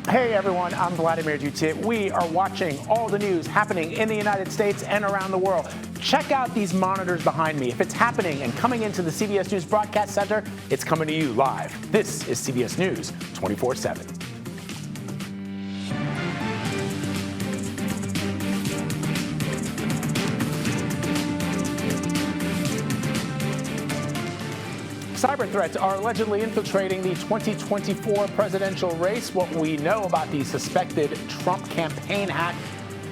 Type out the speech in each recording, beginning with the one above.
Hey everyone, I'm Vladimir Dutit. We are watching all the news happening in the United States and around the world. Check out these monitors behind me. If it's happening and coming into the CBS News Broadcast Center, it's coming to you live. This is CBS News 24/7. Cyber threats are allegedly infiltrating the 2024 presidential race. What we know about the suspected Trump campaign hack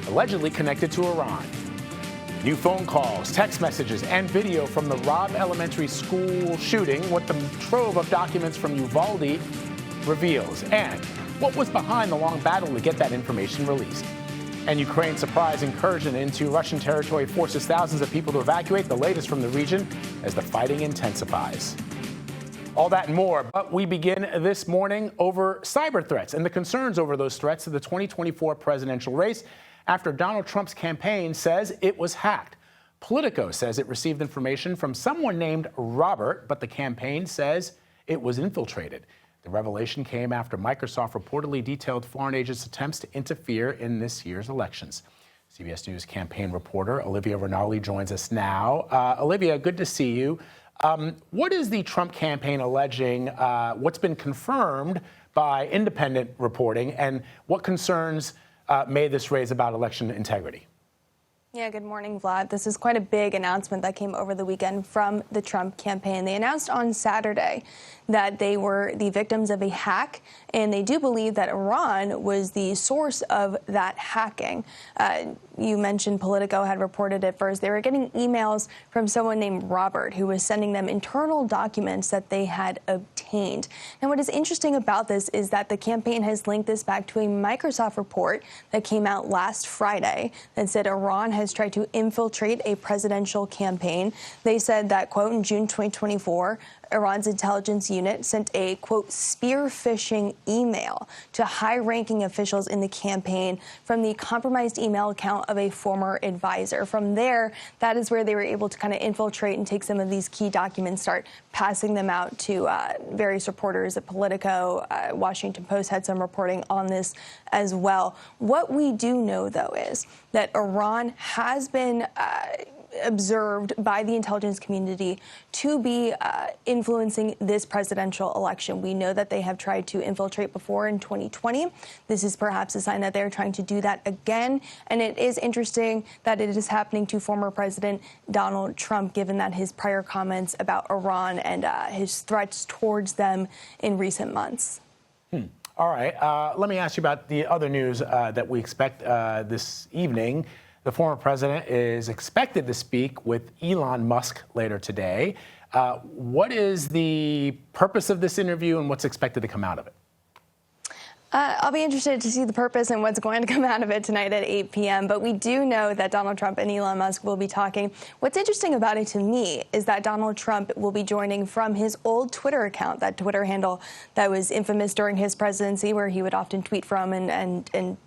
allegedly connected to Iran. New phone calls, text messages, and video from the Robb Elementary School shooting, what the trove of documents from Uvalde reveals, and what was behind the long battle to get that information released. And Ukraine's surprise incursion into Russian territory forces thousands of people to evacuate, the latest from the region as the fighting intensifies. All that and more, but we begin this morning over cyber threats and the concerns over those threats to the 2024 presidential race after Donald Trump's campaign says it was hacked. Politico says it received information from someone named Robert, but the campaign says it was infiltrated. The revelation came after Microsoft reportedly detailed foreign agents' attempts to interfere in this year's elections. CBS News campaign reporter Olivia Rinaldi joins us now. Olivia, good to see you. What is the Trump campaign alleging? What's been confirmed by independent reporting, and what concerns may this raise about election integrity? Yeah, good morning, Vlad. This is quite a big announcement that came over the weekend from the Trump campaign. They announced on Saturday that they were the victims of a hack, and they do believe that Iran was the source of that hacking. You mentioned Politico had reported at first they were getting emails from someone named Robert who was sending them internal documents that they had obtained. And what is interesting about this is that the campaign has linked this back to a Microsoft report that came out last Friday that said Iran has tried to infiltrate a presidential campaign. They said that, quote, in June 2024, Iran's intelligence unit sent a, quote, spear phishing email to high-ranking officials in the campaign from the compromised email account of a former advisor. From there, that is where they were able to kind of infiltrate and take some of these key documents, start passing them out to various reporters at Politico. Washington Post had some reporting on this as well. What we do know, though, is that Iran has been observed by the intelligence community to be influencing this presidential election. We know that they have tried to infiltrate before in 2020. This is perhaps a sign that they're trying to do that again. And it is interesting that it is happening to former President Donald Trump, given that his prior comments about Iran and his threats towards them in recent months. All right. Let me ask you about the other news that we expect this evening. The former president is expected to speak with Elon Musk later today. What is the purpose of this interview and what's expected to come out of it? I'll be interested to see the purpose and what's going to come out of it tonight at 8 p.m. But we do know that Donald Trump and Elon Musk will be talking. What's interesting about it to me is that Donald Trump will be joining from his old Twitter account, that Twitter handle that was infamous during his presidency, where he would often tweet from and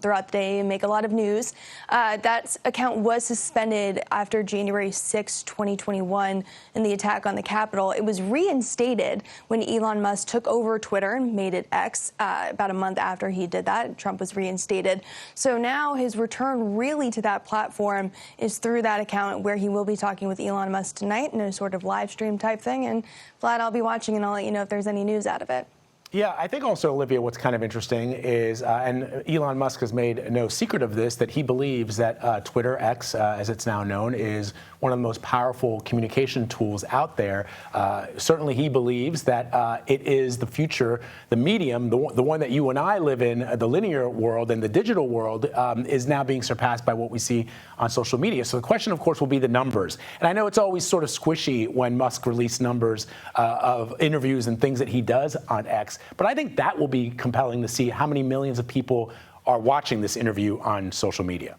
throughout the day and make a lot of news. That account was suspended after January 6, 2021, in the attack on the Capitol. It was reinstated when Elon Musk took over Twitter and made it X. About a month after he did that, Trump was reinstated. So now his return really to that platform is through that account, where he will be talking with Elon Musk tonight in a sort of live stream type thing. And Vlad, I'll be watching and I'll let you know if there's any news out of it. Yeah, I think also, Olivia, what's kind of interesting is, and Elon Musk has made no secret of this, that he believes that Twitter, X, as it's now known, is one of the most powerful communication tools out there. Certainly he believes that it is the future, the medium, the one that you and I live in, the linear world and the digital world, is now being surpassed by what we see on social media. So the question, of course, will be the numbers. And I know it's always sort of squishy when Musk releases numbers of interviews and things that he does on X. But I think that will be compelling to see how many millions of people are watching this interview on social media.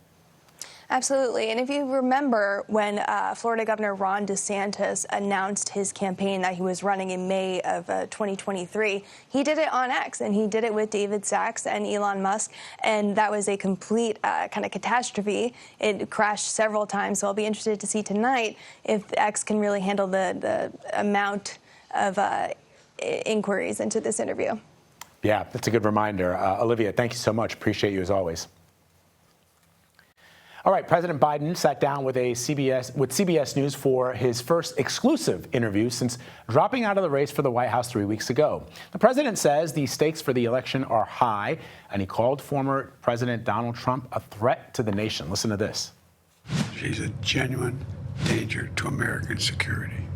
Absolutely. And if you remember when Florida Governor Ron DeSantis announced his campaign that he was running in May of 2023, he did it on X, and he did it with David Sachs and Elon Musk. And that was a complete kind of catastrophe. It crashed several times. So I'll be interested to see tonight if X can really handle the amount of inquiries into this interview. Yeah, that's a good reminder. Olivia, thank you so much. Appreciate you as always. All right, President Biden sat down with CBS News for his first exclusive interview since dropping out of the race for the White House 3 weeks ago. The president says the stakes for the election are high, and he called former President Donald Trump a threat to the nation. Listen to this. She's a genuine danger to American security.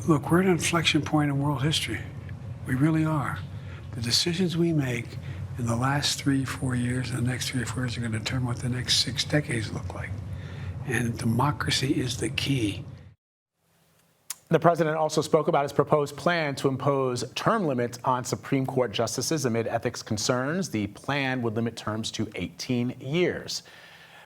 Look, we're at an inflection point in world history. We really are. The decisions we make in the last 3-4 years and the next 3 or 4 years are going to determine what the next 6 decades look like. And democracy is the key. The president also spoke about his proposed plan to impose term limits on Supreme Court justices amid ethics concerns. The plan would limit terms to 18 years.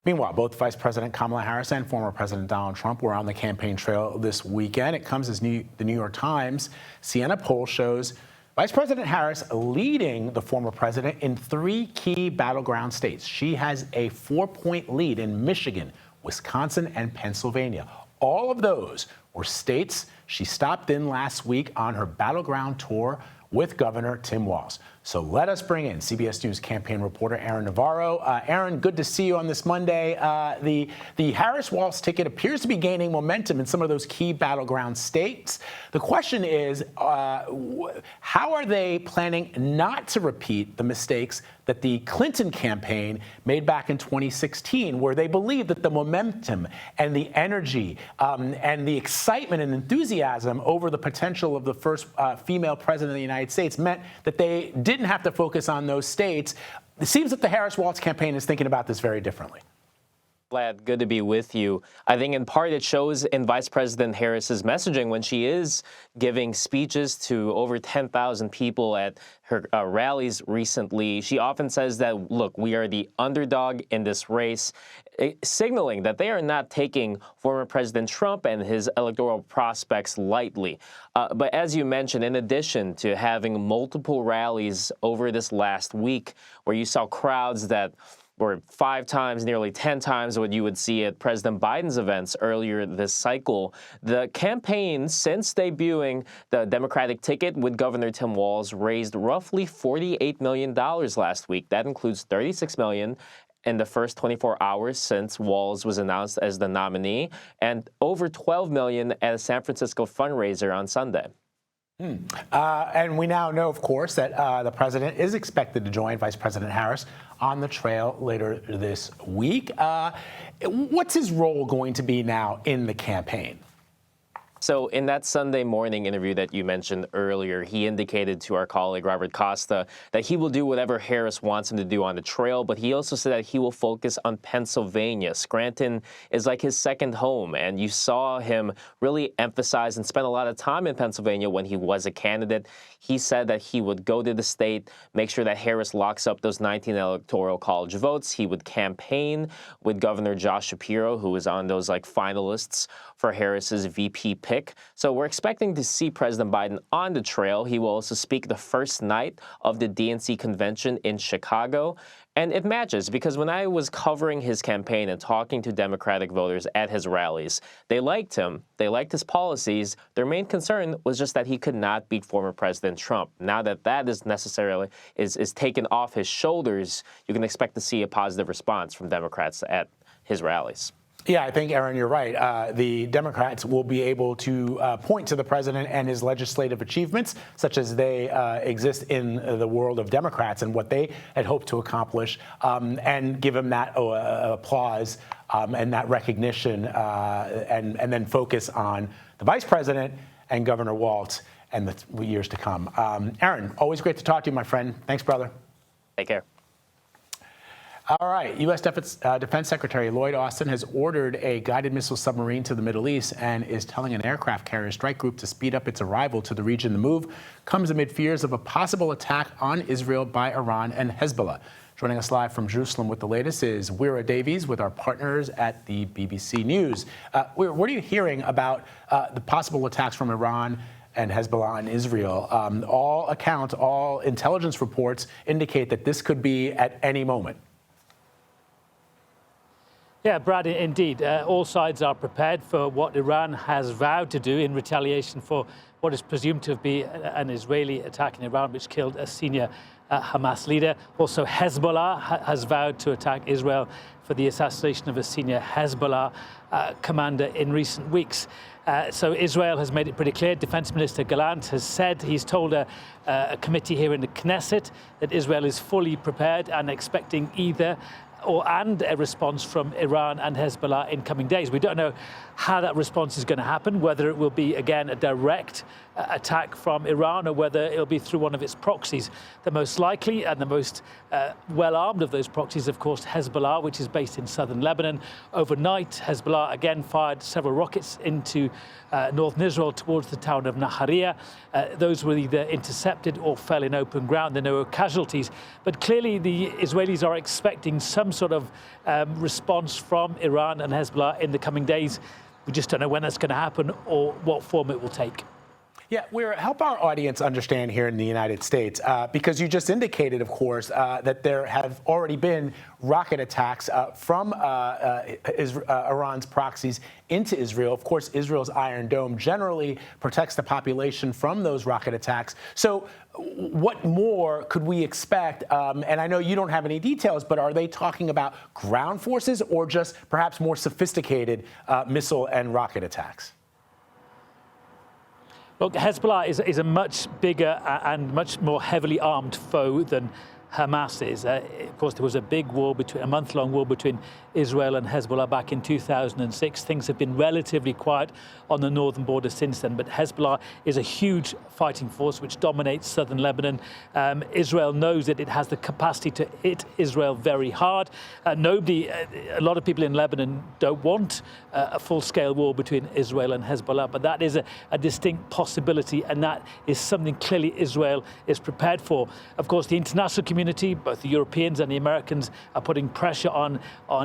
Meanwhile, both Vice President Kamala Harris and former President Donald Trump were on the campaign trail this weekend. It comes as the New York Times Siena poll shows Vice President Harris leading the former president in 3 key battleground states. She has a 4-point lead in Michigan, Wisconsin, and Pennsylvania. All of those were states she stopped in last week on her battleground tour with Governor Tim Walz. So let us bring in CBS News campaign reporter Aaron Navarro. Aaron, good to see you on this Monday. The Harris-Walz ticket appears to be gaining momentum in some of those key battleground states. The question is, how are they planning not to repeat the mistakes that the Clinton campaign made back in 2016, where they believed that the momentum and the energy and the excitement and enthusiasm over the potential of the first female president of the United States meant that they didn't have to focus on those states. It seems that the Harris-Walz campaign is thinking about this very differently. Glad, good to be with you. I think in part it shows in Vice President Harris's messaging when she is giving speeches to over 10,000 people at her rallies recently. She often says that, look, we are the underdog in this race, signaling that they are not taking former President Trump and his electoral prospects lightly. But as you mentioned, in addition to having multiple rallies over this last week where you saw crowds that were 5 times, nearly 10 times what you would see at President Biden's events earlier this cycle. The campaign, since debuting the Democratic ticket with Governor Tim Walz, raised roughly $48 million last week. That includes $36 million in the first 24 hours since Walz was announced as the nominee, and over $12 million at a San Francisco fundraiser on Sunday. And we now know, of course, that the president is expected to join Vice President Harris on the trail later this week. What's his role going to be now in the campaign? So in that Sunday morning interview that you mentioned earlier, he indicated to our colleague Robert Costa that he will do whatever Harris wants him to do on the trail, but he also said that he will focus on Pennsylvania. Scranton is like his second home, and you saw him really emphasize and spend a lot of time in Pennsylvania when he was a candidate. He said that he would go to the state, make sure that Harris locks up those 19 electoral college votes. He would campaign with Governor Josh Shapiro, who is on those finalists for Harris's VP pick. So we're expecting to see President Biden on the trail. He will also speak the first night of the DNC convention in Chicago. And it matches because when I was covering his campaign and talking to Democratic voters at his rallies, they liked him. They liked his policies. Their main concern was just that he could not beat former President Trump. Now that that is necessarily is taken off his shoulders, you can expect to see a positive response from Democrats at his rallies. Yeah, I think, Aaron, you're right. The Democrats will be able to point to the president and his legislative achievements, such as they exist in the world of Democrats and what they had hoped to accomplish, and give him that applause and that recognition, and then focus on the vice president and Governor Walz and the years to come. Aaron, always great to talk to you, my friend. Thanks, brother. Take care. All right. U.S. Defense Secretary Lloyd Austin has ordered a guided missile submarine to the Middle East and is telling an aircraft carrier strike group to speed up its arrival to the region. The move comes amid fears of a possible attack on Israel by Iran and Hezbollah. Joining us live from Jerusalem with the latest is Wira Davies with our partners at the BBC News. Wira, what are you hearing about the possible attacks from Iran and Hezbollah in Israel? All intelligence reports indicate that this could be at any moment. Yeah, Brad, indeed. All sides are prepared for what Iran has vowed to do in retaliation for what is presumed to be an Israeli attack in Iran, which killed a senior Hamas leader. Also, Hezbollah has vowed to attack Israel for the assassination of a senior Hezbollah commander in recent weeks. So Israel has made it pretty clear. Defense Minister Gallant has said, he's told a committee here in the Knesset that Israel is fully prepared and expecting either and a response from Iran and Hezbollah in coming days. We don't know how that response is going to happen, whether it will be, again, a direct attack from Iran or whether it'll be through one of its proxies. The most likely and the most well-armed of those proxies, of course, Hezbollah, which is based in southern Lebanon. Overnight, Hezbollah again fired several rockets into northern Israel towards the town of Nahariya. Those were either intercepted or fell in open ground. There were no casualties. But clearly, the Israelis are expecting some sort of response from Iran and Hezbollah in the coming days. We just don't know when that's going to happen or what form it will take. Yeah, help our audience understand here in the United States, because you just indicated, of course, that there have already been rocket attacks from Iran's proxies into Israel. Of course, Israel's Iron Dome generally protects the population from those rocket attacks. So what more could we expect? And I know you don't have any details, but are they talking about ground forces or just perhaps more sophisticated missile and rocket attacks? Look, Hezbollah is a much bigger and much more heavily armed foe than Hamas is. Of course, there was a month-long war between Israel and Hezbollah back in 2006. Things have been relatively quiet on the northern border since then, but Hezbollah is a huge fighting force which dominates southern Lebanon. Israel knows that it has the capacity to hit Israel very hard. A lot of people in Lebanon don't want a full-scale war between Israel and Hezbollah, but that is a distinct possibility, and that is something clearly Israel is prepared for. Of course, the international community, both the Europeans and the Americans, are putting pressure on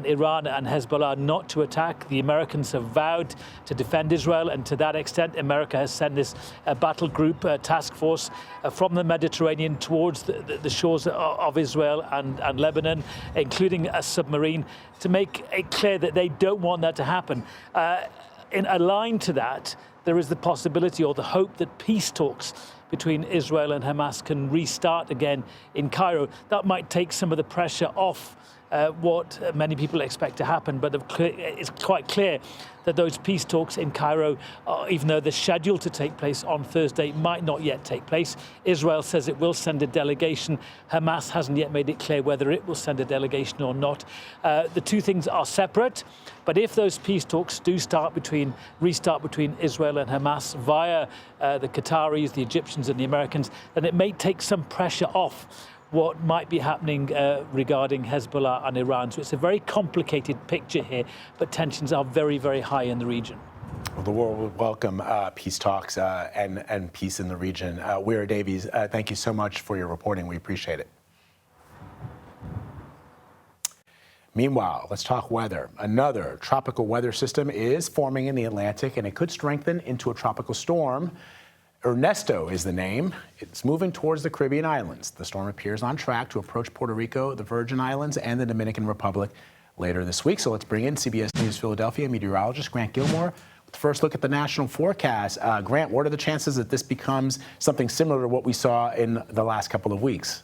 Iran and Hezbollah not to attack. The Americans have vowed to defend Israel, and to that extent, America has sent this battle group task force from the Mediterranean towards the shores of Israel and Lebanon, including a submarine, to make it clear that they don't want that to happen. Aligned to that, there is the possibility or the hope that peace talks between Israel and Hamas can restart again in Cairo. That might take some of the pressure off what many people expect to happen, but it's quite clear that those peace talks in Cairo, even though they're scheduled to take place on Thursday, might not yet take place. Israel says it will send a delegation. Hamas hasn't yet made it clear whether it will send a delegation or not. The two things are separate, but if those peace talks do restart between Israel and Hamas via the Qataris, the Egyptians and the Americans, then it may take some pressure off what might be happening regarding Hezbollah and Iran. So it's a very complicated picture here, but tensions are very, very high in the region. Well, the world would welcome peace talks and peace in the region. Weira Davies, thank you so much for your reporting. We appreciate it. Meanwhile, let's talk weather. Another tropical weather system is forming in the Atlantic, and it could strengthen into a tropical storm. Ernesto is the name. It's moving towards the Caribbean islands. The storm appears on track to approach Puerto Rico, the Virgin Islands, and the Dominican Republic later this week. So let's bring in CBS News Philadelphia meteorologist Grant Gilmore with the first look at the national forecast. Grant, what are the chances that this becomes something similar to what we saw in the last couple of weeks?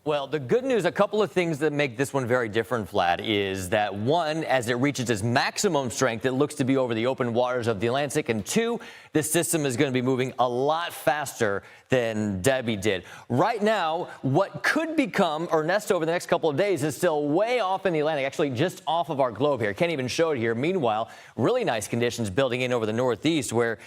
Well, the good news, a couple of things that make this one very different, Vlad, is that one, as it reaches its maximum strength, it looks to be over the open waters of the Atlantic, and two, this system is going to be moving a lot faster than Debbie did. Right now, what could become Ernesto over the next couple of days is still way off in the Atlantic, actually just off of our globe here. Can't even show it here. Meanwhile, really nice conditions building in over the Northeast, where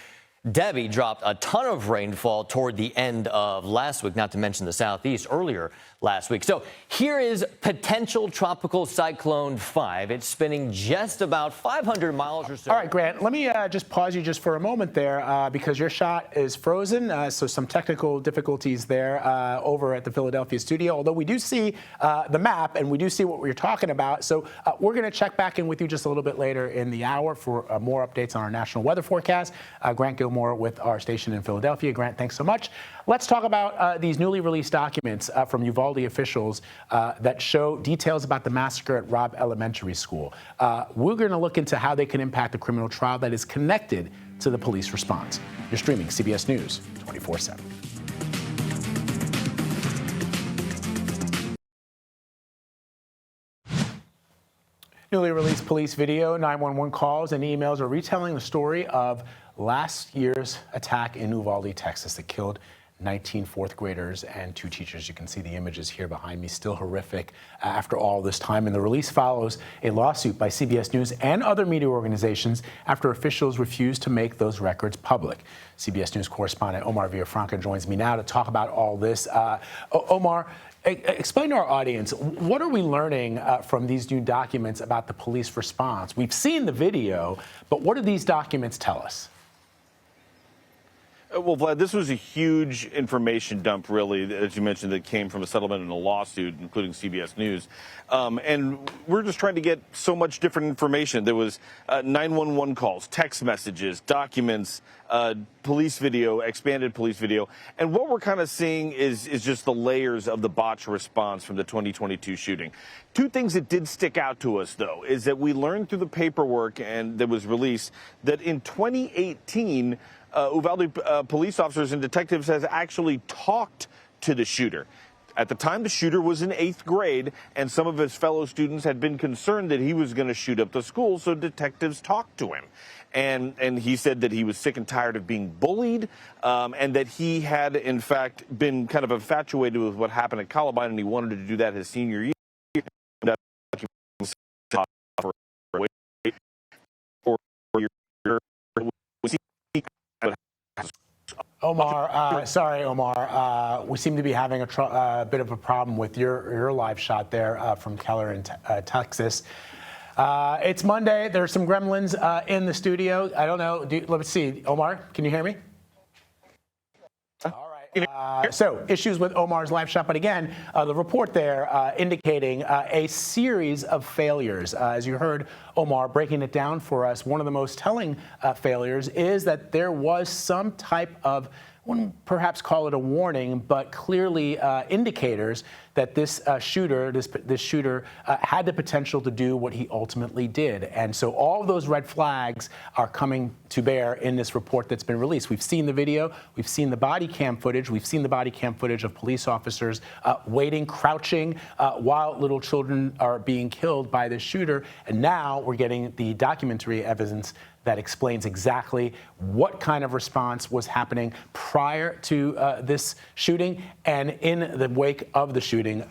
Debbie dropped a ton of rainfall toward the end of last week, not to mention the Southeast earlier last week. So here is potential tropical cyclone 5. It's spinning just about 500 miles or so. All right, Grant, let me just pause you just for a moment there because your shot is frozen. So some technical difficulties there over at the Philadelphia studio, although we do see the map and we do see what we're talking about. So we're going to check back in with you just a little bit later in the hour for more updates on our national weather forecast. Grant Gilmore with our station in Philadelphia. Grant, thanks so much. Let's talk about these newly released documents from Uvalde officials that show details about the massacre at Robb Elementary School. We're going to look into how they can impact the criminal trial that is connected to the police response. You're streaming CBS News 24/7. Newly released police video, 911 calls, and emails are retelling the story of last year's attack in Uvalde, Texas, that killed 19 fourth graders and 2 teachers. You can see the images here behind me, still horrific after all this time. And the release follows a lawsuit by CBS News and other media organizations after officials refused to make those records public. CBS News correspondent Omar Villafranca joins me now to talk about all this. Omar, explain to our audience, what are we learning from these new documents about the police response? We've seen the video, but what do these documents tell us? Well, Vlad, this was a huge information dump, really, as you mentioned, that came from a settlement and a lawsuit, including CBS News. And we're just trying to get so much different information. There was 911 calls, text messages, documents, police video, expanded police video. And what we're kind of seeing is just the layers of the botched response from the 2022 shooting. 2 things that did stick out to us, though, is that we learned through the paperwork and that was released that in 2018, Uvalde police officers and detectives has actually talked to the shooter. At the time, the shooter was in 8th grade, and some of his fellow students had been concerned that he was going to shoot up the school, so detectives talked to him. And he said that he was sick and tired of being bullied, and that he had, in fact, been kind of infatuated with what happened at Columbine, and he wanted to do that his senior year. Omar, sorry, Omar. We seem to be having a bit of a problem with your live shot there from Keller in Texas. It's Monday. There's some gremlins in the studio. I don't know. Let's see. Omar, can you hear me? All right. So issues with Omar's live shot, but again, the report there indicating a series of failures. As you heard Omar breaking it down for us, one of the most telling failures is that there was some type of, wouldn't perhaps call it a warning, but clearly indicators that this shooter had the potential to do what he ultimately did. And so all of those red flags are coming to bear in this report that's been released. We've seen the video, we've seen the body cam footage, we've seen the body cam footage of police officers waiting, crouching, while little children are being killed by this shooter. And now we're getting the documentary evidence that explains exactly what kind of response was happening prior to this shooting and in the wake of the shooting,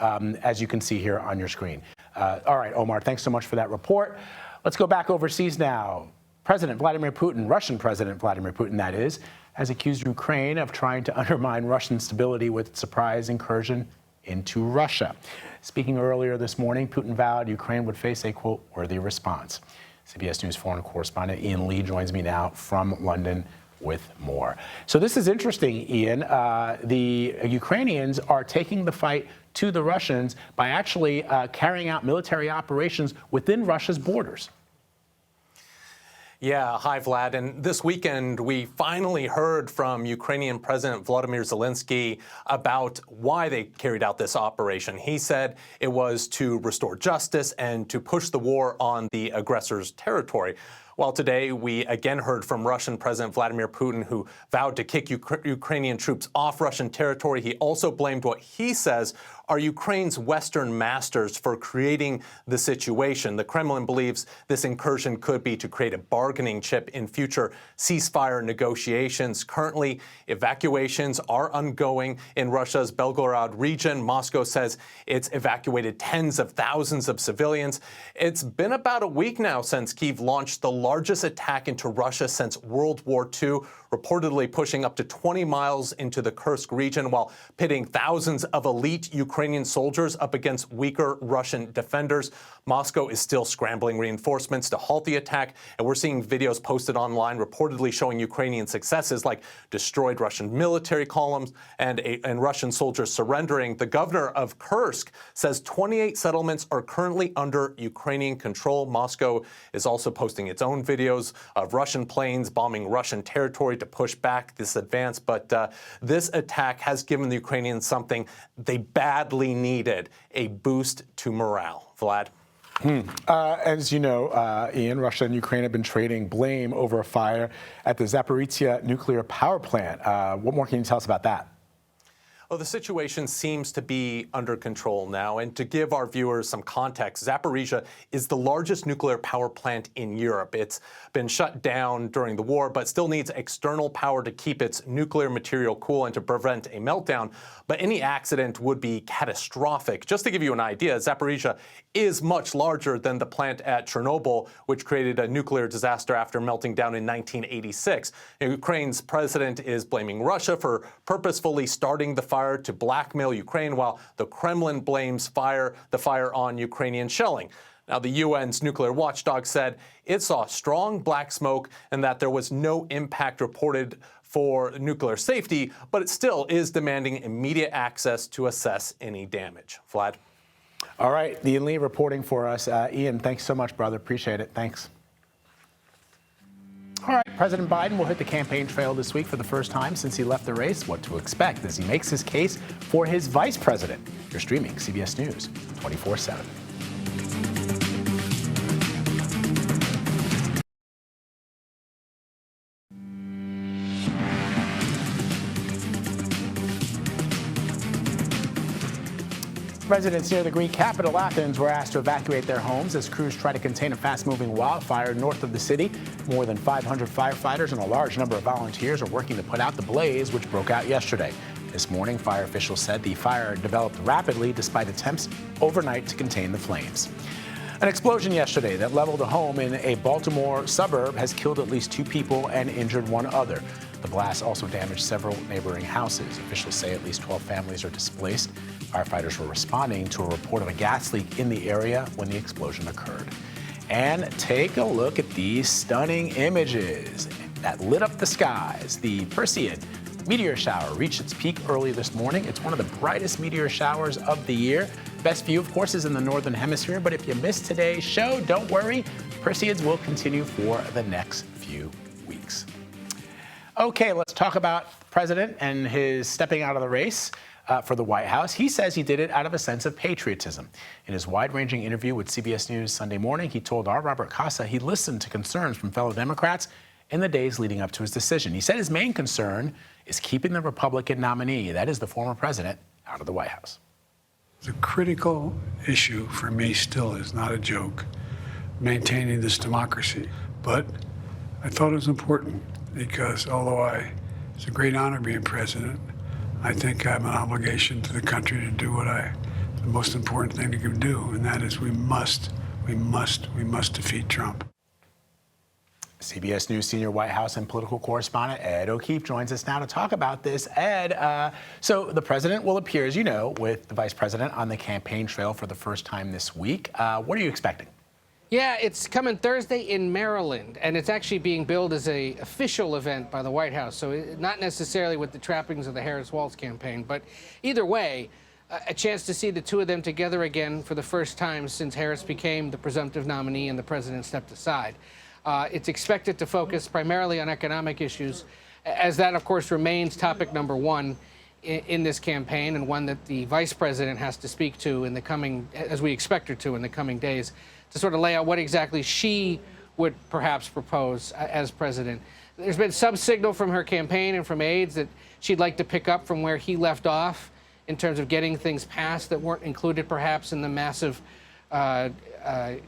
as you can see here on your screen. All right, Omar, thanks so much for that report. Let's go back overseas now. President Vladimir Putin, Russian President Vladimir Putin, that is, has accused Ukraine of trying to undermine Russian stability with its surprise incursion into Russia. Speaking earlier this morning, Putin vowed Ukraine would face a, quote, worthy response. CBS News foreign correspondent Ian Lee joins me now from London with more. So this is interesting, Ian. The Ukrainians are taking the fight to the Russians by actually carrying out military operations within Russia's borders. Yeah, hi, Vlad. And this weekend, we finally heard from Ukrainian President Volodymyr Zelensky about why they carried out this operation. He said it was to restore justice and to push the war on the aggressor's territory. Well, today we again heard from Russian President Vladimir Putin, who vowed to kick Ukrainian troops off Russian territory. He also blamed what he says are Ukraine's Western masters for creating the situation. The Kremlin believes this incursion could be to create a bargaining chip in future ceasefire negotiations. Currently, evacuations are ongoing in Russia's Belgorod region. Moscow says it's evacuated tens of thousands of civilians. It's been about a week now since Kyiv launched the largest attack into Russia since World War II, reportedly pushing up to 20 miles into the Kursk region while pitting thousands of elite Ukrainian soldiers up against weaker Russian defenders. Moscow is still scrambling reinforcements to halt the attack, and we're seeing videos posted online reportedly showing Ukrainian successes like destroyed Russian military columns and Russian soldiers surrendering. The governor of Kursk says 28 settlements are currently under Ukrainian control. Moscow is also posting its own videos of Russian planes bombing Russian territory to push back this advance. But this attack has given the Ukrainians something they badly needed, a boost to morale. Vlad? As you know, Ian, Russia and Ukraine have been trading blame over a fire at the Zaporizhzhia nuclear power plant. What more can you tell us about that? Well, the situation seems to be under control now. And to give our viewers some context, Zaporizhzhia is the largest nuclear power plant in Europe. It's been shut down during the war, but still needs external power to keep its nuclear material cool and to prevent a meltdown. But any accident would be catastrophic. Just to give you an idea, Zaporizhzhia is much larger than the plant at Chernobyl, which created a nuclear disaster after melting down in 1986. Ukraine's president is blaming Russia for purposefully starting the fire to blackmail Ukraine, while the Kremlin blames the fire on Ukrainian shelling. Now, the UN's nuclear watchdog said it saw strong black smoke and that there was no impact reported for nuclear safety, but it still is demanding immediate access to assess any damage. Vlad? All right, Ian Lee reporting for us. Ian, thanks so much, brother. Appreciate it. Thanks. All right, President Biden will hit the campaign trail this week for the first time since he left the race. What to expect as he makes his case for his vice president. You're streaming CBS News 24/7. Residents near the Greek capital, Athens, were asked to evacuate their homes as crews try to contain a fast-moving wildfire north of the city. More than 500 firefighters and a large number of volunteers are working to put out the blaze, which broke out yesterday. This morning, fire officials said the fire developed rapidly despite attempts overnight to contain the flames. An explosion yesterday that leveled a home in a Baltimore suburb has killed at least 2 people and injured 1 other. The blast also damaged several neighboring houses. Officials say at least 12 families are displaced. Firefighters were responding to a report of a gas leak in the area when the explosion occurred. And take a look at these stunning images that lit up the skies. The Perseid meteor shower reached its peak early this morning. It's one of the brightest meteor showers of the year. Best view, of course, is in the northern hemisphere, but if you missed today's show, don't worry. Perseids will continue for the next few weeks. Okay, let's talk about the president and his stepping out of the race for the White House. He says he did it out of a sense of patriotism. In his wide-ranging interview with CBS News Sunday morning, he told our Robert Costa he listened to concerns from fellow Democrats in the days leading up to his decision. He said his main concern is keeping the Republican nominee, that is the former president, out of the White House. The critical issue for me still is not a joke, maintaining this democracy. But I thought it was important because although it's a great honor being president, I think I have an obligation to the country to do the most important thing we can do, and that is we must defeat Trump. CBS News senior White House and political correspondent Ed O'Keefe joins us now to talk about this. Ed, so the president will appear, as you know, with the vice president on the campaign trail for the first time this week. What are you expecting? Yeah, it's coming Thursday in Maryland, and it's actually being billed as an official event by the White House, so not necessarily with the trappings of the Harris-Walz campaign, but either way, a chance to see the two of them together again for the first time since Harris became the presumptive nominee and the president stepped aside. It's expected to focus primarily on economic issues, as that, of course, remains topic number 1 in this campaign, and one that the vice president has to speak to in the coming, as we expect her to in the coming days, to sort of lay out what exactly she would perhaps propose as president. There's been some signal from her campaign and from aides that she'd like to pick up from where he left off in terms of getting things passed that weren't included perhaps in the massive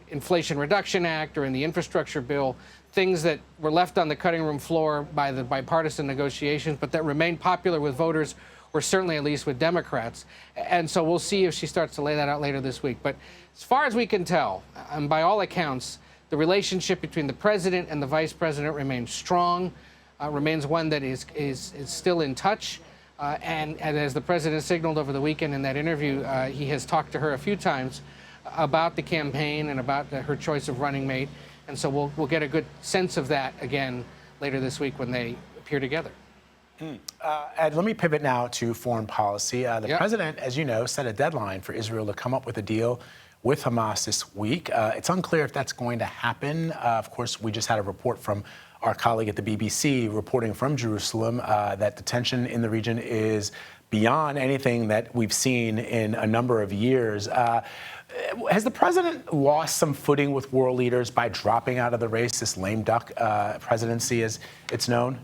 Inflation Reduction Act or in the infrastructure bill, things that were left on the cutting room floor by the bipartisan negotiations, but that remained popular with voters, or certainly at least with Democrats. And so we'll see if she starts to lay that out later this week. But as far as we can tell, and by all accounts, the relationship between the president and the vice president remains strong, remains one that is still in touch. And as the president signaled over the weekend in that interview, he has talked to her a few times about the campaign and about her choice of running mate. And so we'll get a good sense of that again later this week when they appear together. Ed, let me pivot now to foreign policy. The president, as you know, set a deadline for Israel to come up with a deal with Hamas this week. It's unclear if that's going to happen. Of course, we just had a report from our colleague at the BBC reporting from Jerusalem that the tension in the region is beyond anything that we've seen in a number of years. Has the president lost some footing with world leaders by dropping out of the race, this lame duck presidency as it's known?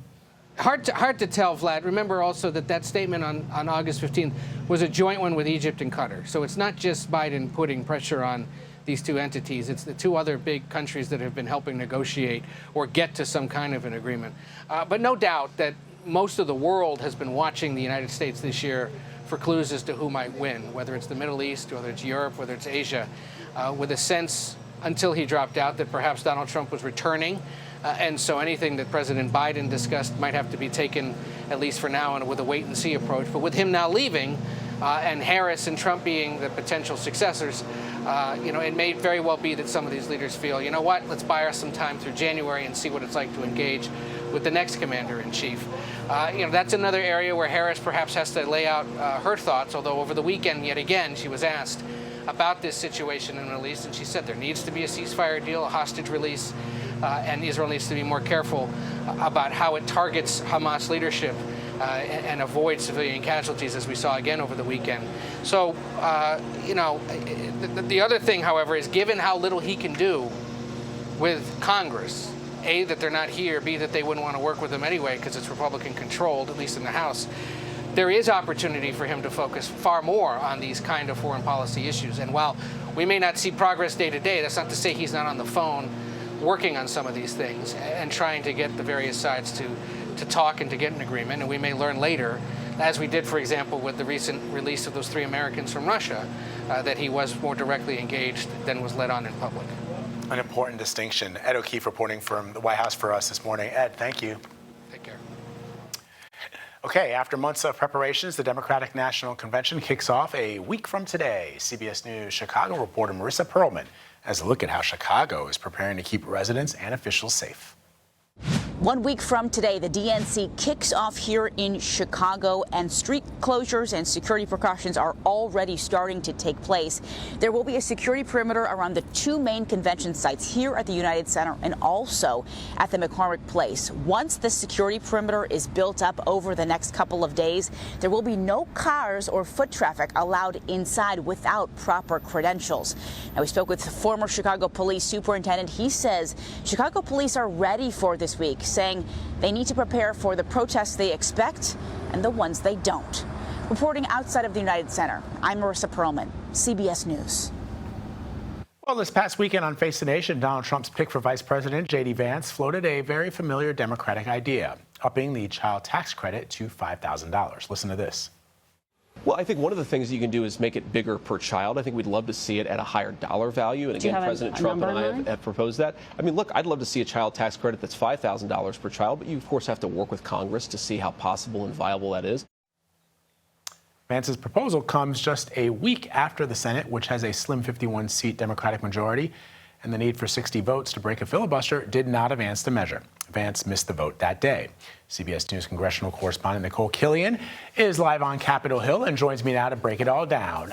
Hard to tell, Vlad. Remember also that statement on August 15th was a joint one with Egypt and Qatar. So it's not just Biden putting pressure on these two entities. It's the two other big countries that have been helping negotiate or get to some kind of an agreement. But no doubt that most of the world has been watching the United States this year for clues as to who might win, whether it's the Middle East, whether it's Europe, whether it's Asia, with a sense until he dropped out that perhaps Donald Trump was returning. And so anything that President Biden discussed might have to be taken, at least for now, and with a wait-and-see approach. But with him now leaving, and Harris and Trump being the potential successors, it may very well be that some of these leaders feel, you know what, let's buy us some time through January and see what it's like to engage with the next commander-in-chief. That's another area where Harris perhaps has to lay out her thoughts, although over the weekend, yet again, she was asked about this situation in the Middle East, and she said there needs to be a ceasefire deal, a hostage release, and Israel needs to be more careful about how it targets Hamas leadership and avoid civilian casualties, as we saw again over the weekend. So, the other thing, however, is given how little he can do with Congress, A, that they're not here, B, that they wouldn't want to work with them anyway because it's Republican-controlled, at least in the House, there is opportunity for him to focus far more on these kind of foreign policy issues. And while we may not see progress day to day, that's not to say he's not on the phone working on some of these things and trying to get the various sides to talk and to get an agreement. And we may learn later, as we did, for example, with the recent release of those 3 Americans from Russia, that he was more directly engaged than was let on in public. An important distinction. Ed O'Keefe reporting from the White House for us this morning. Ed, thank you. Take care. Okay, after months of preparations, the Democratic National Convention kicks off a week from today. CBS News Chicago reporter Marissa Perlman has a look at how Chicago is preparing to keep residents and officials safe. 1 week from today, the DNC kicks off here in Chicago, and street closures and security precautions are already starting to take place. There will be a security perimeter around the 2 main convention sites here at the United Center and also at the McCormick Place. Once the security perimeter is built up over the next couple of days, there will be no cars or foot traffic allowed inside without proper credentials. Now, we spoke with former Chicago Police Superintendent. He says Chicago police are ready for this week, saying they need to prepare for the protests they expect and the ones they don't. Reporting outside of the United Center, I'm Marissa Perlman, CBS News. Well, this past weekend on Face the Nation, Donald Trump's pick for Vice President, J.D. Vance, floated a very familiar Democratic idea, upping the child tax credit to $5,000. Listen to this. Well, I think one of the things you can do is make it bigger per child. I think we'd love to see it at a higher dollar value. And again, President Trump and I have proposed that. I mean, look, I'd love to see a child tax credit that's $5,000 per child, but you, of course, have to work with Congress to see how possible and viable that is. Vance's proposal comes just a week after the Senate, which has a slim 51-seat Democratic majority, and the need for 60 votes to break a filibuster did not advance the measure. Vance missed the vote that day. CBS News congressional correspondent Nicole Killian is live on Capitol Hill and joins me now to break it all down.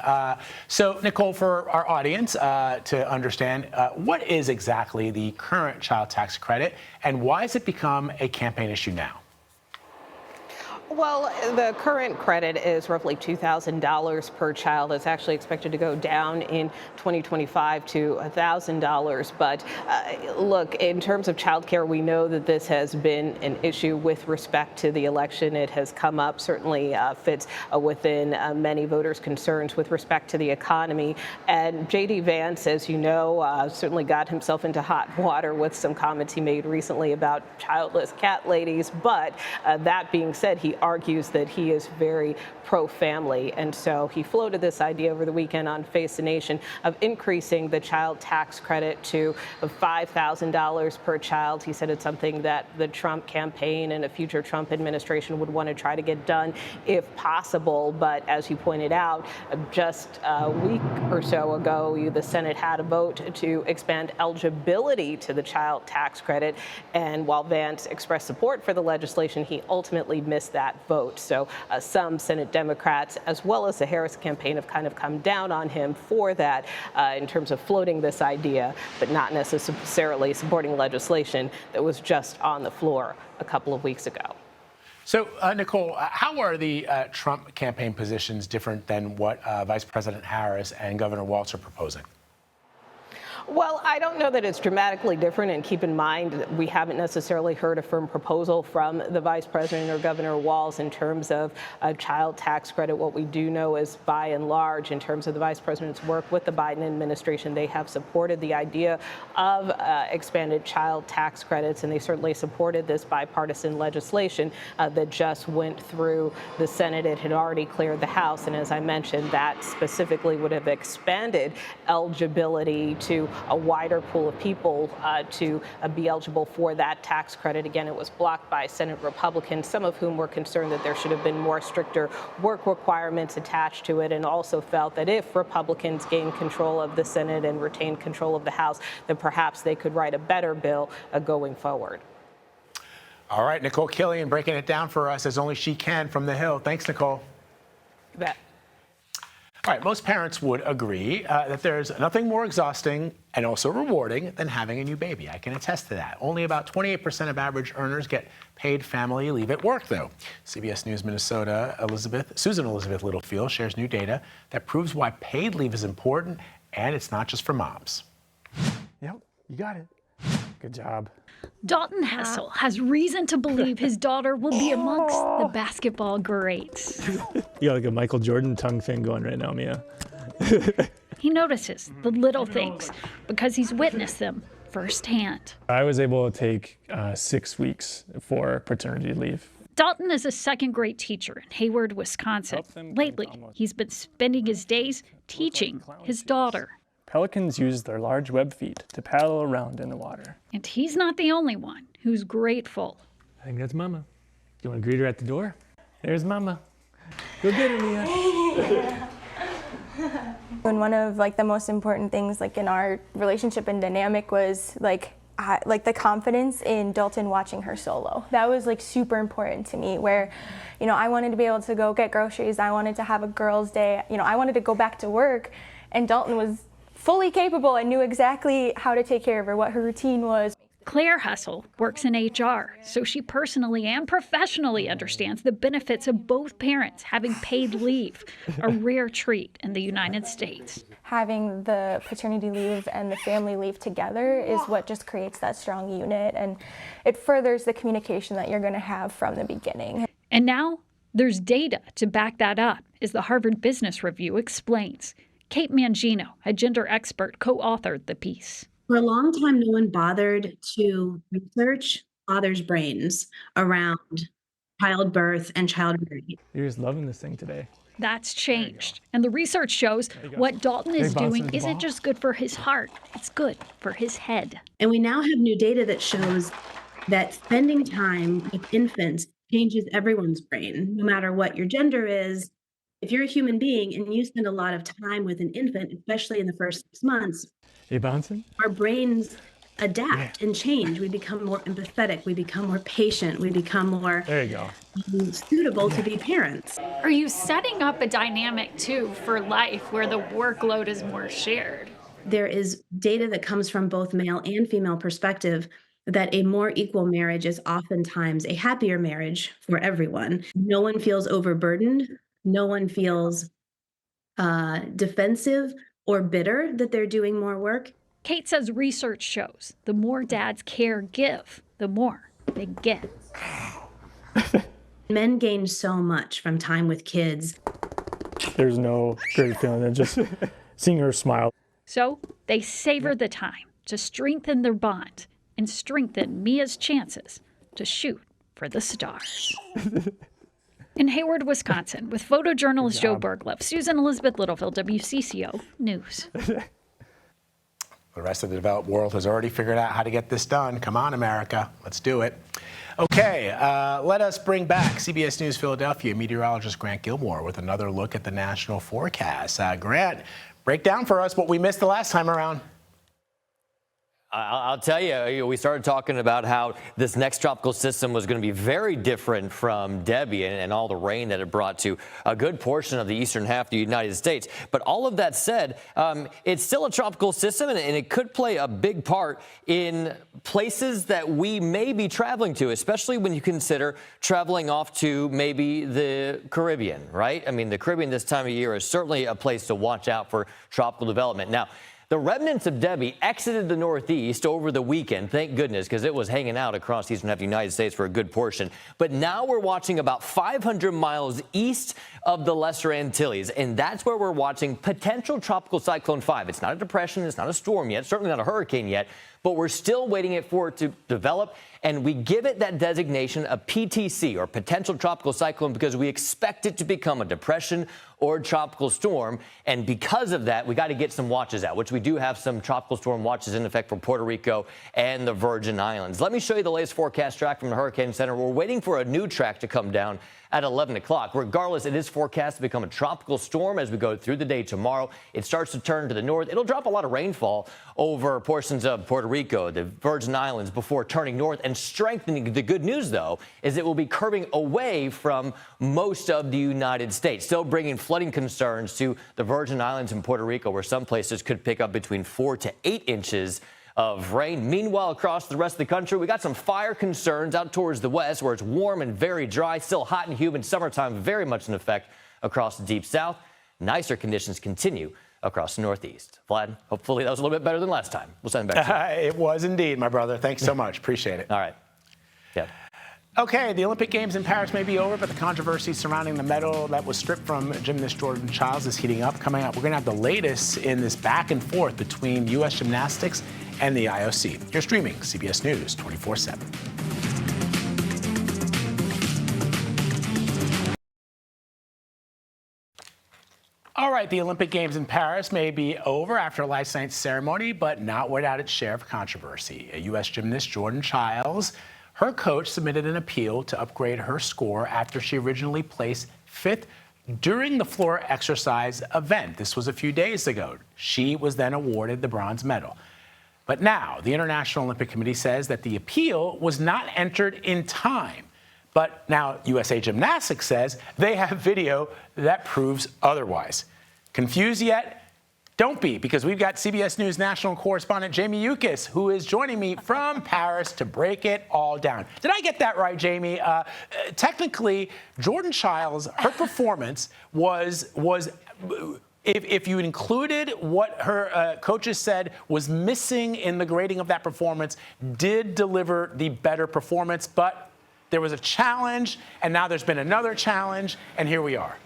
So, Nicole, for our audience to understand, what is exactly the current child tax credit, and why has it become a campaign issue now? Well, the current credit is roughly $2,000 per child. It's actually expected to go down in 2025 to $1,000. But look, in terms of child care, we know that this has been an issue with respect to the election. It has come up, certainly fits within many voters' concerns with respect to the economy. And J.D. Vance, as you know, certainly got himself into hot water with some comments he made recently about childless cat ladies. But that being said, he argues that he is very pro-family. And so he floated this idea over the weekend on Face the Nation of increasing the child tax credit to $5,000 per child. He said it's something that the Trump campaign and a future Trump administration would want to try to get done if possible. But as you pointed out, just a week or so ago, the Senate had a vote to expand eligibility to the child tax credit. And while Vance expressed support for the legislation, he ultimately missed that vote. So some Senate Democrats, as well as the Harris campaign, have kind of come down on him for that in terms of floating this idea, but not necessarily supporting legislation that was just on the floor a couple of weeks ago. So, Nicole, how are the Trump campaign positions different than what Vice President Harris and Governor Walz are proposing? Well, I don't know that it's dramatically different, and keep in mind that we haven't necessarily heard a firm proposal from the Vice President or Governor Walz in terms of a child tax credit. What we do know is, by and large, in terms of the Vice President's work with the Biden administration, they have supported the idea of expanded child tax credits, and they certainly supported this bipartisan legislation that just went through the Senate. It had already cleared the House, and as I mentioned, that specifically would have expanded eligibility to a wider pool of people to be eligible for that tax credit. Again, it was blocked by Senate Republicans, some of whom were concerned that there should have been more stricter work requirements attached to it, and also felt that if Republicans gained control of the Senate and retained control of the House, then perhaps they could write a better bill going forward. All right, Nicole Killian breaking it down for us as only she can from the Hill. Thanks, Nicole. You bet. All right, most parents would agree that there's nothing more exhausting and also rewarding than having a new baby. I can attest to that. Only about 28% of average earners get paid family leave at work, though. CBS News Minnesota Susan Elizabeth Littlefield shares new data that proves why paid leave is important, and it's not just for moms. Yep, you got it. Good job. Dalton Hessel has reason to believe his daughter will be amongst the basketball greats. You got like a Michael Jordan tongue thing going right now, Mia. He notices the little things because he's witnessed them firsthand. I was able to take 6 weeks for paternity leave. Dalton is a second-grade teacher in Hayward, Wisconsin. Lately, he's been spending his days teaching his daughter. Pelicans use their large web feet to paddle around in the water. And he's not the only one who's grateful. I think that's Mama. You want to greet her at the door? There's Mama. Go get her, Mia. And one of the most important things in our relationship and dynamic was the confidence in Dalton watching her solo. That was super important to me, where I wanted to be able to go get groceries. I wanted to have a girls' day. I wanted to go back to work, and Dalton was fully capable and knew exactly how to take care of her, what her routine was. Claire Hessel works in HR, so she personally and professionally understands the benefits of both parents having paid leave, a rare treat in the United States. Having the paternity leave and the family leave together is what just creates that strong unit, and it furthers the communication that you're going to have from the beginning. And now there's data to back that up, as the Harvard Business Review explains. Kate Mangino, a gender expert, co-authored the piece. For a long time, no one bothered to research fathers' brains around childbirth and childbearing. You're just loving this thing today. That's changed. And the research shows what Dalton is doing isn't just good for his heart, it's good for his head. And we now have new data that shows that spending time with infants changes everyone's brain, no matter what your gender is. If you're a human being and you spend a lot of time with an infant, especially in the first 6 months, hey, bouncing? Our brains adapt and change. We become more empathetic. We become more patient. We become more suitable to be parents. Are you setting up a dynamic, too, for life where the workload is more shared? There is data that comes from both male and female perspective that a more equal marriage is oftentimes a happier marriage for everyone. No one feels overburdened. No one feels defensive or bitter that they're doing more work. Kate says research shows the more dads give, the more they get. Men gain so much from time with kids. There's no great feeling than just seeing her smile. So they savor the time to strengthen their bond and strengthen Mia's chances to shoot for the stars. In Hayward, Wisconsin, with photojournalist Joe Berglev, Susan Elizabeth Littlefield, WCCO News. The rest of the developed world has already figured out how to get this done. Come on, America. Let's do it. Okay, let us bring back CBS News Philadelphia meteorologist Grant Gilmore with another look at the national forecast. Grant, break down for us what we missed the last time around. I'll tell you, we started talking about how this next tropical system was going to be very different from Debbie and all the rain that it brought to a good portion of the eastern half of the United States. But all of that said, it's still a tropical system, and it could play a big part in places that we may be traveling to, especially when you consider traveling off to maybe the Caribbean, right? I mean, the Caribbean this time of year is certainly a place to watch out for tropical development. Now, The remnants of Debbie exited the Northeast over the weekend, thank goodness, because it was hanging out across the eastern half of the United States for a good portion. But now we're watching about 500 miles east of the Lesser Antilles, and that's where we're watching potential Tropical Cyclone 5. It's not a depression, it's not a storm yet, certainly not a hurricane yet, but we're still waiting for it to develop, and we give it that designation, a PTC, or potential tropical cyclone, because we expect it to become a depression or a tropical storm, and because of that, we got to get some watches out, which we do have some tropical storm watches in effect for Puerto Rico and the Virgin Islands. Let me show you the latest forecast track from the Hurricane Center. We're waiting for a new track to come down at 11 o'clock. Regardless, it is forecast to become a tropical storm as we go through the day tomorrow. It starts to turn to the north. It'll drop a lot of rainfall over portions of Puerto Rico, the Virgin Islands, before turning north and strengthening. The good news, though, is it will be curving away from most of the United States, still bringing flooding concerns to the Virgin Islands and Puerto Rico, where some places could pick up between 4 to 8 inches of rain. Meanwhile, across the rest of the country, we got some fire concerns out towards the west, where it's warm and very dry, still hot and humid. Summertime very much in effect across the deep south. Nicer conditions continue across the northeast. Vlad, hopefully that was a little bit better than last time. We'll send it back to you. It was indeed, my brother. Thanks so much. Appreciate it. All right. Yeah. Okay, the Olympic Games in Paris may be over, but the controversy surrounding the medal that was stripped from gymnast Jordan Childs is heating up. Coming up, we're going to have the latest in this back and forth between U.S. Gymnastics and the IOC. You're streaming CBS News 24/7. All right, the Olympic Games in Paris may be over after a last night's ceremony, but not without its share of controversy. A U.S. gymnast, Jordan Childs, her coach submitted an appeal to upgrade her score after she originally placed 5th during the floor exercise event. This was a few days ago. She was then awarded the bronze medal. But now, the International Olympic Committee says that the appeal was not entered in time. But now, USA Gymnastics says they have video that proves otherwise. Confused yet? Don't be, because we've got CBS News national correspondent Jamie Yuccas, who is joining me from Paris to break it all down. Did I get that right, Jamie? Technically, Jordan Childs, her performance was if you included what her coaches said was missing in the grading of that performance, did deliver the better performance, but there was a challenge, and now there's been another challenge, and here we are.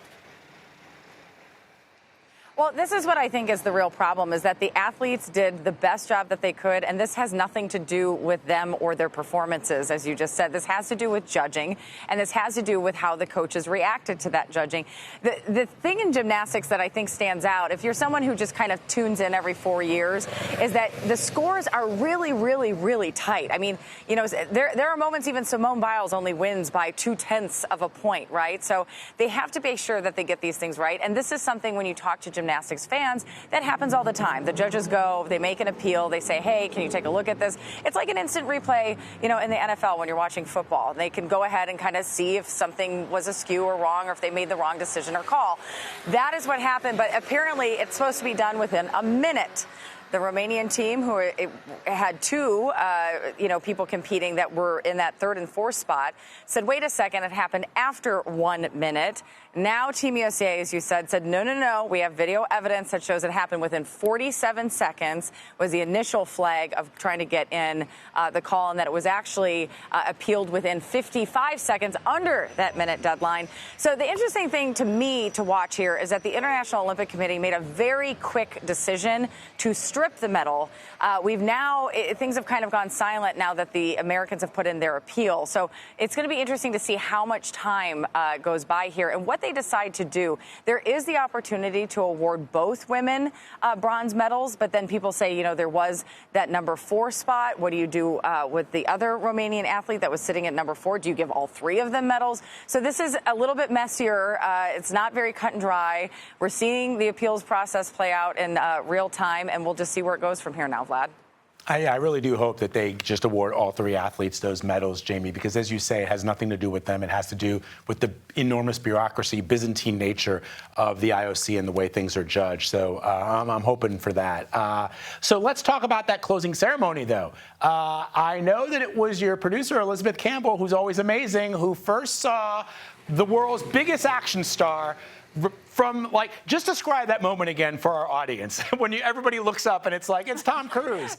Well, this is what I think is the real problem, is that the athletes did the best job that they could, and this has nothing to do with them or their performances, as you just said. This has to do with judging, and this has to do with how the coaches reacted to that judging. The thing in gymnastics that I think stands out, if you're someone who just kind of tunes in every 4 years, is that the scores are really, really, really tight. I mean, you know, there are moments even Simone Biles only wins by 0.2 of a point, right? So they have to make sure that they get these things right, and this is something when you talk to gymnastics fans, that happens all the time. The judges go, they make an appeal, they say, hey, can you take a look at this? It's like an instant replay, you know, in the NFL when you're watching football. They can go ahead and kind of see if something was askew or wrong, or if they made the wrong decision or call. That is what happened, but apparently it's supposed to be done within a minute. The Romanian team, who had two, people competing that were in that 3rd and 4th spot, said, wait a second, it happened after 1 minute. Now Team USA, as you said, no, we have video evidence that shows it happened within 47 seconds, was the initial flag of trying to get in the call, and that it was actually appealed within 55 seconds under that minute deadline. So the interesting thing to me to watch here is that the International Olympic Committee made a very quick decision to strip the medal. Things have kind of gone silent now that the Americans have put in their appeal. So it's going to be interesting to see how much time goes by here and what they decide to do. There is the opportunity to award both women bronze medals, but then people say, you know, there was that number 4 spot. What do you do with the other Romanian athlete that was sitting at number 4? Do you give all 3 of them medals? So this is a little bit messier. It's not very cut and dry. We're seeing the appeals process play out in real time, and we'll just see where it goes from here now, Vlad. I really do hope that they just award all 3 athletes those medals, Jamie, because as you say, it has nothing to do with them. It has to do with the enormous bureaucracy, Byzantine nature of the IOC and the way things are judged. So I'm hoping for that. So let's talk about that closing ceremony, though. I know that it was your producer, Elizabeth Campbell, who's always amazing, who first saw the world's biggest action star from like, just describe that moment again for our audience when everybody looks up and it's like, it's Tom Cruise.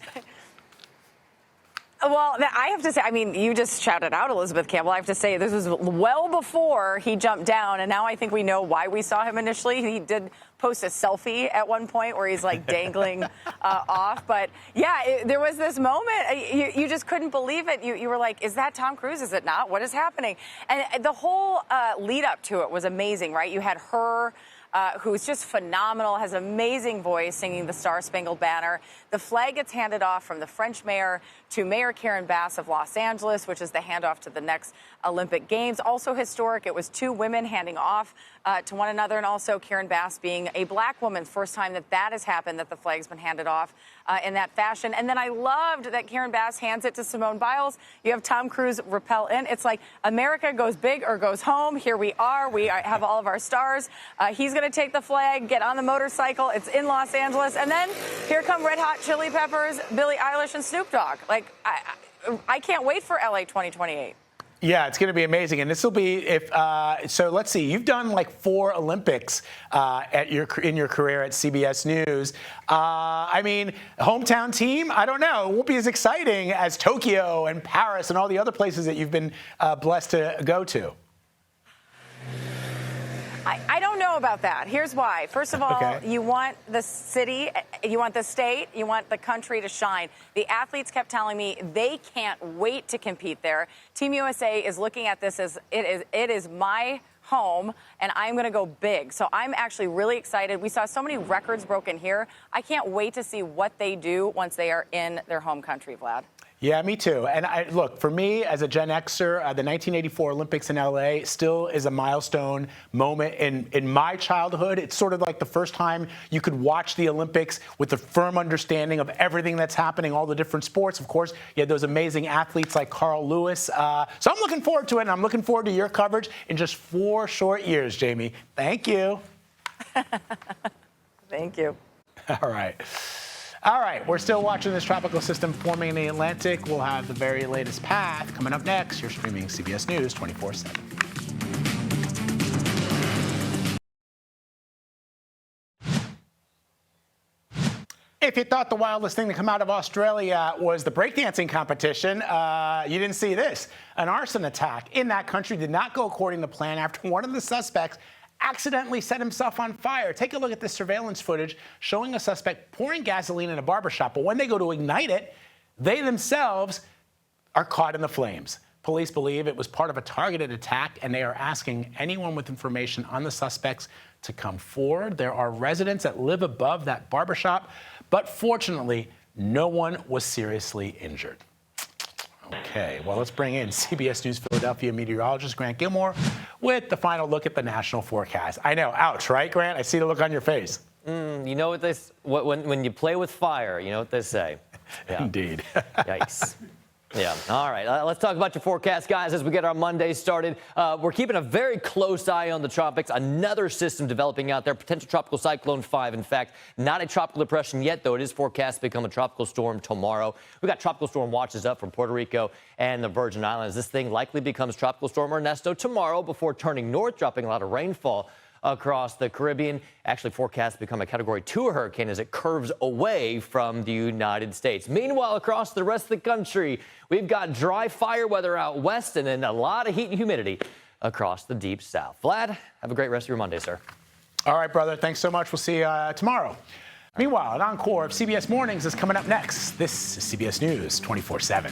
Well, I have to say, I mean, you just shouted out Elizabeth Campbell. I have to say, this was well before he jumped down, and now I think we know why we saw him initially. He did post a selfie at one point where he's like dangling off. But yeah, there was this moment. You just couldn't believe it. You were like, is that Tom Cruise? Is it not? What is happening? And the whole lead up to it was amazing, right? You had her. Who's just phenomenal, has an amazing voice singing the Star Spangled Banner. The flag gets handed off from the French mayor to Mayor Karen Bass of Los Angeles, which is the handoff to the next Olympic Games. Also historic, it was two women handing off to one another, and also Karen Bass being a black woman. First time that has happened, that the flag's been handed off in that fashion. And then I loved that Karen Bass hands it to Simone Biles. You have Tom Cruise rappel in. It's like America goes big or goes home. Here we are. We have all of our stars. He's going to take the flag, get on the motorcycle. It's in Los Angeles. And then here come Red Hot Chili Peppers, Billie Eilish, and Snoop Dogg. Like, I can't wait for LA 2028. Yeah, it's going to be amazing. And this will be, so let's see, you've done like 4 Olympics in your career at CBS News. I mean, hometown team, I don't know. It won't be as exciting as Tokyo and Paris and all the other places that you've been blessed to go to. I don't know about that. Here's why. First of all, You want the city, you want the state, you want the country to shine. The athletes kept telling me they can't wait to compete there. Team USA is looking at this as it is my home, and I'm going to go big. So I'm actually really excited. We saw so many records broken here. I can't wait to see what they do once they are in their home country, Vlad. Yeah, me too. And look, for me as a Gen Xer, the 1984 Olympics in LA still is a milestone moment in my childhood. It's sort of like the first time you could watch the Olympics with a firm understanding of everything that's happening, all the different sports. Of course, you had those amazing athletes like Carl Lewis. So I'm looking forward to it, and I'm looking forward to your coverage in just 4 short years, Jamie. Thank you. Thank you. All right. All right, we're still watching this tropical system forming in the Atlantic. We'll have the very latest path coming up next. You're streaming CBS News 24/7. If you thought the wildest thing to come out of Australia was the breakdancing competition, you didn't see this. An arson attack in that country did not go according to plan after one of the suspects accidentally set himself on fire. Take a look at this surveillance footage showing a suspect pouring gasoline in a barbershop. But when they go to ignite it, they themselves are caught in the flames. Police believe it was part of a targeted attack, and they are asking anyone with information on the suspects to come forward. There are residents that live above that barbershop, but fortunately, no one was seriously injured. Okay, well, let's bring in CBS News Philadelphia meteorologist Grant Gilmore with the final look at the national forecast. I know, ouch, right, Grant? I see the look on your face. You know what when you play with fire, you know what they say. Yeah. Indeed. Yikes. Yeah. All right. Let's talk about your forecast, guys, as we get our Monday started. We're keeping a very close eye on the tropics. Another system developing out there, potential tropical cyclone 5. In fact, not a tropical depression yet, though it is forecast to become a tropical storm tomorrow. We got tropical storm watches up from Puerto Rico and the Virgin Islands. This thing likely becomes tropical storm Ernesto tomorrow before turning north, dropping a lot of rainfall across the Caribbean. Actually forecast to become a Category 2 hurricane as it curves away from the United States. Meanwhile, across the rest of the country, we've got dry fire weather out west and then a lot of heat and humidity across the deep south. Vlad, have a great rest of your Monday, sir. All right, brother. Thanks so much. We'll see you tomorrow. Meanwhile, an encore of CBS Mornings is coming up next. This is CBS News 24/7.